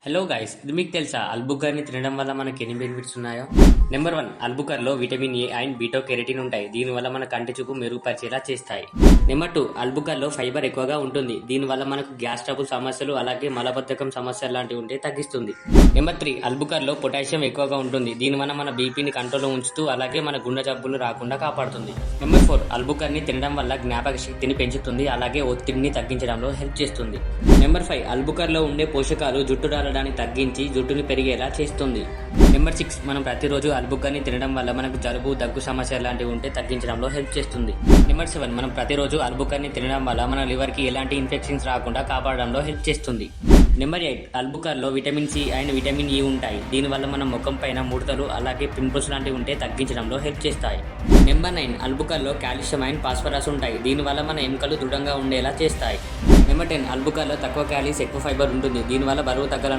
Hello guys, ఇది మీకు తెలుసా అల్బుకర్ని తినడం వల్ల మనకి ఎన్ని బెనిఫిట్స్ ఉన్నాయో? నెంబర్ 1, అల్బుకర్లో vitamin A and beta carotene ఉంటాయి. దీనివల్ల మన కంటి చూపు మెరుగుపరిచేలా చేస్తాయి. నెంబర్ 2, అల్బుకర్లో ఫైబర్ ఎక్కువగా ఉంటుంది. దీనివల్ల మనకు గ్యాస్ ట్రబుల్ సమస్యలు అలాగే మలబద్ధకం సమస్యలు లాంటివి ఉంటే తగ్గిస్తుంది. నెంబర్ 3, అల్బుకర్లో పొటాషియం ఎక్కువగా ఉంటుంది. దీనివల్ల మన బీపీని కంట్రోల్లో ఉంచుతూ అలాగే మన గుండె జబ్బులు రాకుండా కాపాడుతుంది. నెంబర్ 4, అల్బుకర్ని తినడం వల్ల జ్ఞాపక శక్తిని పెంచుతుంది అలాగే ఒత్తిడిని తగ్గించడంలో హెల్ప్ చేస్తుంది. నెంబర్ 5, అల్బుకర్లో ఉండే పోషకాలు జుట్టు రాలడాన్ని తగ్గించి జుట్టుని పెరిగేలా చేస్తుంది. నెంబర్ 6, మనం ప్రతిరోజు అల్బుకర్ని తినడం వల్ల మనకు జలుబు దగ్గు సమస్య లాంటివి ఉంటే తగ్గించడంలో హెల్ప్ చేస్తుంది. నెంబర్ 7, మనం ప్రతిరోజు అల్బుకర్ని తినడం వల్ల మన లివర్కి ఎలాంటి ఇన్ఫెక్షన్స్ రాకుండా కాపాడడంలో హెల్ప్ చేస్తుంది. నెంబర్ 8, అల్బుకర్లో vitamin C and vitamin E ఉంటాయి. దీనివల్ల మన ముఖం పైన ముడతలు అలాగే పింపుల్స్ లాంటివి ఉంటే తగ్గించడంలో హెల్ప్ చేస్తాయి. నెంబర్ 9, అల్బుకర్లో కాల్షియం అండ్ ఫాస్ఫరస్ ఉంటాయి. దీనివల్ల మన ఎముకలు దృఢంగా ఉండేలా చేస్తాయి. నెంబర్ 10, అల్బుకర్లో తక్కువ క్యాలరీస్ ఎక్కువ ఫైబర్ ఉంటుంది. దీనివల్ల బరువు తగ్గాలనుకుంటే